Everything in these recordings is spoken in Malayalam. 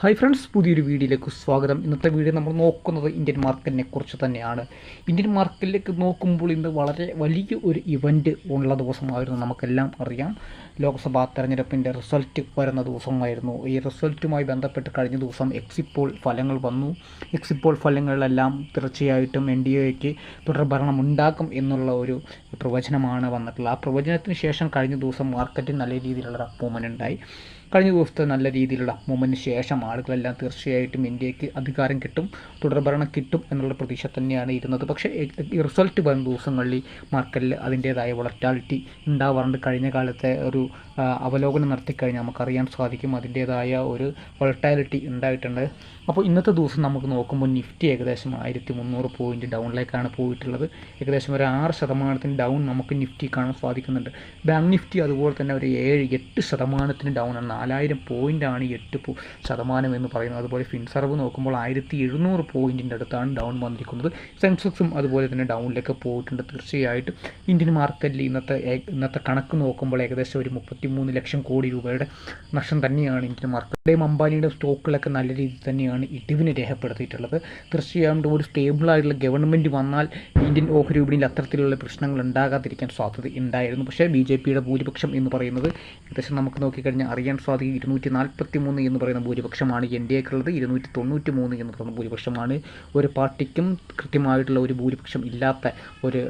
ഹായ് ഫ്രണ്ട്സ്, പുതിയൊരു വീഡിയോയിലേക്ക് സ്വാഗതം. ഇന്നത്തെ വീഡിയോ നമ്മൾ നോക്കുന്നത് ഇന്ത്യൻ മാർക്കറ്റിനെ കുറിച്ച് തന്നെയാണ്. ഇന്ത്യൻ മാർക്കറ്റിലേക്ക് നോക്കുമ്പോൾ ഇന്ന് വളരെ വലിയ ഒരു ഇവൻറ്റ് ഉള്ള ദിവസമായിരുന്നു. നമുക്കെല്ലാം അറിയാം, ലോക്സഭാ തെരഞ്ഞെടുപ്പിൻ്റെ റിസൾട്ട് വരുന്ന ദിവസമായിരുന്നു. ഈ റിസൾട്ടുമായി ബന്ധപ്പെട്ട് കഴിഞ്ഞ ദിവസം എക്സിറ്റ് പോൾ ഫലങ്ങൾ വന്നു. എക്സിറ്റ് പോൾ ഫലങ്ങളിലെല്ലാം തീർച്ചയായിട്ടും NDAക്ക് തുടർഭരണം ഉണ്ടാക്കും എന്നുള്ള ഒരു പ്രവചനമാണ് വന്നിട്ടുള്ളത്. ആ പ്രവചനത്തിന് ശേഷം കഴിഞ്ഞ ദിവസം മാർക്കറ്റിൽ നല്ല രീതിയിലുള്ള മൂവ്മെൻറ്റ് ഉണ്ടായി. കഴിഞ്ഞ ദിവസത്തെ നല്ല രീതിയിലുള്ള മൂവ്മെൻറ്റിന് ശേഷം ആളുകളെല്ലാം തീർച്ചയായിട്ടും ഇന്ത്യക്ക് അധികാരം കിട്ടും, തുടർഭരണം കിട്ടും എന്നുള്ള പ്രതീക്ഷ തന്നെയാണ് ഇരുന്നത്. പക്ഷേ ഈ റിസൾട്ട് വരുന്ന ദിവസങ്ങളിൽ മാർക്കറ്റിൽ അതിൻ്റേതായ വോളറ്റാലിറ്റി ഉണ്ടാവാറുണ്ട്. കഴിഞ്ഞ കാലത്തെ ഒരു അവലോകനം നടത്തിക്കഴിഞ്ഞാൽ നമുക്കറിയാൻ സാധിക്കും, അതിൻ്റേതായ ഒരു വോളറ്റാലിറ്റി ഉണ്ടായിട്ടുണ്ട്. അപ്പോൾ ഇന്നത്തെ ദിവസം നമുക്ക് നോക്കുമ്പോൾ നിഫ്റ്റി ഏകദേശം 1300 പോയിൻറ്റ് ഡൗണിലേക്കാണ് പോയിട്ടുള്ളത്. ഏകദേശം ഒരു 6% ഡൗൺ നമുക്ക് നിഫ്റ്റി കാണാൻ സാധിക്കുന്നുണ്ട്. ബാങ്ക് നിഫ്റ്റി അതുപോലെ തന്നെ ഒരു 7-8% ഡൗൺ ആണ്. 4000 പോയിൻ്റാണ് 8% എന്ന് പറയുന്നത്. അതുപോലെ ഫിൻസർവ് നോക്കുമ്പോൾ 1700 പോയിൻറ്റിൻ്റെ അടുത്താണ് ഡൗൺ വന്നിരിക്കുന്നത്. സെൻസെക്സും അതുപോലെ തന്നെ ഡൗണിലേക്ക് പോയിട്ടുണ്ട്. തീർച്ചയായിട്ടും ഇന്ത്യൻ മാർക്കറ്റിൽ ഇന്നത്തെ കണക്ക് നോക്കുമ്പോൾ ഏകദേശം ഒരു 33 ലക്ഷം കോടി രൂപയുടെ നഷ്ടം തന്നെയാണ് ഇന്ത്യൻ മാർക്കറ്റിലെയും അംബാനിയുടെ സ്റ്റോക്കുകളൊക്കെ നല്ല രീതിയിൽ തന്നെയാണ് ഇടിവിനെ രേഖപ്പെടുത്തിയിട്ടുള്ളത്. തീർച്ചയായും ഒരു സ്റ്റേബിളായിട്ടുള്ള ഗവൺമെൻറ് വന്നാൽ ഇന്ത്യൻ ഓഹരി വിപണിയിൽ അത്തരത്തിലുള്ള പ്രശ്നങ്ങൾ ഉണ്ടാകാതിരിക്കാൻ സാധ്യത ഉണ്ടായിരുന്നു. പക്ഷേ BJPയുടെ ഭൂരിപക്ഷം എന്ന് പറയുന്നത് ഏകദേശം നമുക്ക് നോക്കിക്കഴിഞ്ഞാൽ അറിയാൻ സാധിക്കും 243 എന്ന് പറയുന്ന ഭൂരിപക്ഷമാണ് NDAക്കുള്ളത്. 293 എന്ന് പറയുന്ന ഭൂരിപക്ഷമാണ്. ഒരു പാർട്ടിക്കും കൃത്യമായിട്ടുള്ള ഒരു ഭൂരിപക്ഷം ഇല്ലാത്ത ഒരു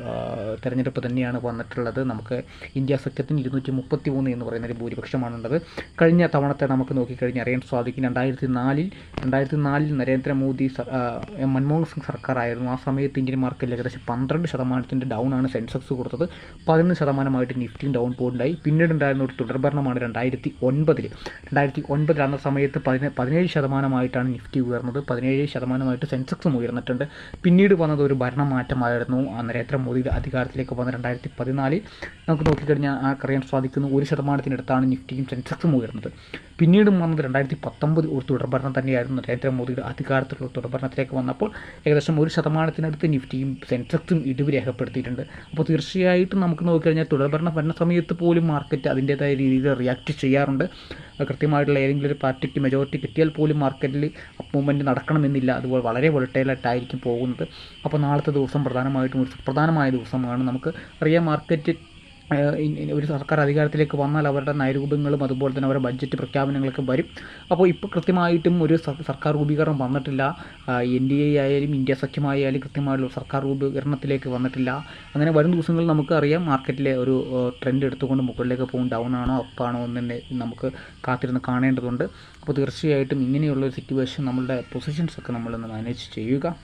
തെരഞ്ഞെടുപ്പ് തന്നെയാണ് വന്നിട്ടുള്ളത്. നമുക്ക് ഇന്ത്യ സഖ്യത്തിന് 233 എന്ന് പറയുന്ന ഒരു ഭൂരിപക്ഷമാണുള്ളത്. കഴിഞ്ഞ തവണത്തെ നമുക്ക് നോക്കിക്കഴിഞ്ഞാൽ അറിയാൻ സാധിക്കും 2004 നരേന്ദ്രമോദി മൻമോഹൻ സിംഗ് സർക്കാരായിരുന്നു. ആ സമയത്ത് ഇന്ത്യൻ മാർക്കറ്റിൽ ഏകദേശം 12% ഡൗൺ ആണ് സെൻസെക്സ് കൊടുത്തത്. 11% നിഫ്റ്റിയും ഡൗൺ പോയിട്ടുണ്ടായി. പിന്നീട് ഉണ്ടായിരുന്ന ഒരു തുടർഭരണമാണ് 2009 അന്ന സമയത്ത് 17% നിഫ്റ്റി ഉയർന്നത്. 17% സെൻസെക്സും ഉയർന്നിട്ടുണ്ട്. പിന്നീട് വന്നത് ഒരു ഭരണമാറ്റമായിരുന്നു. നരേന്ദ്രമോദിയുടെ അധികാരത്തിലേക്ക് വന്ന 2014 നമുക്ക് നോക്കിക്കഴിഞ്ഞാൽ അറിയാൻ സാധിക്കുന്നു 1%-ത്തിനടുത്താണ് നിഫ്റ്റിയും സെൻസെക്സും ഉയർന്നത്. പിന്നീടും വന്നത് 2019 ഒരു തുടർഭരണം തന്നെയായിരുന്നു. നരേന്ദ്രമോദിയുടെ അധികാരത്തിലുള്ള തുടർഭരണത്തിലേക്ക് വന്നപ്പോൾ ഏകദേശം 1%-ത്തിനടുത്ത് നിഫ്റ്റിയും സെൻസെക്സും ഇടിവ് രേഖപ്പെടുത്തിയിട്ടുണ്ട്. അപ്പോൾ തീർച്ചയായിട്ടും നമുക്ക് നോക്കിക്കഴിഞ്ഞാൽ തുടർഭരണം വരുന്ന സമയത്ത് പോലും മാർക്കറ്റ് അതിൻ്റേതായ രീതിയിൽ റിയാക്ട് ചെയ്യാറുണ്ട്. കൃത്യമായിട്ടുള്ള ഏതെങ്കിലും ഒരു പാർട്ടിക്ക് മെജോറിറ്റി കിട്ടിയാൽ പോലും മാർക്കറ്റിൽ മൂവ്മെൻറ്റ് നടക്കണമെന്നില്ല. അതുപോലെ വളരെ വോളറ്റൈലായിട്ടായിരിക്കും പോകുന്നത്. അപ്പോൾ നാളത്തെ ദിവസം പ്രധാനമായിട്ടും ഒരു സുപ്രധാനമായ ദിവസമാണ്. നമുക്ക് അറിയാം, മാർക്കറ്റ് ഒരു സർക്കാർ അധികാരത്തിലേക്ക് വന്നാൽ അവരുടെ നയരൂപങ്ങളും അതുപോലെ തന്നെ അവരുടെ ബഡ്ജറ്റ് പ്രഖ്യാപനങ്ങളൊക്കെ വരും. അപ്പോൾ ഇപ്പോൾ കൃത്യമായിട്ടും ഒരു സർക്കാർ രൂപീകരണം വന്നിട്ടില്ല. NDA ആയാലും ഇന്ത്യ സഖ്യമായാലും കൃത്യമായിട്ടുള്ള സർക്കാർ രൂപീകരണത്തിലേക്ക് വന്നിട്ടില്ല. അങ്ങനെ വരും ദിവസങ്ങളിൽ നമുക്ക് അറിയാം മാർക്കറ്റിലെ ഒരു ട്രെൻഡ് എടുത്തുകൊണ്ട് മുകളിലേക്ക് പോകും, ഡൗൺ ആണോ അപ്പാണോ എന്ന് തന്നെ നമുക്ക് കാത്തിരുന്ന് കാണേണ്ടതുണ്ട്. അപ്പോൾ തീർച്ചയായിട്ടും ഇങ്ങനെയുള്ളൊരു സിറ്റുവേഷൻ നമ്മളുടെ പൊസിഷൻസൊക്കെ നമ്മളൊന്ന് മാനേജ് ചെയ്യുക.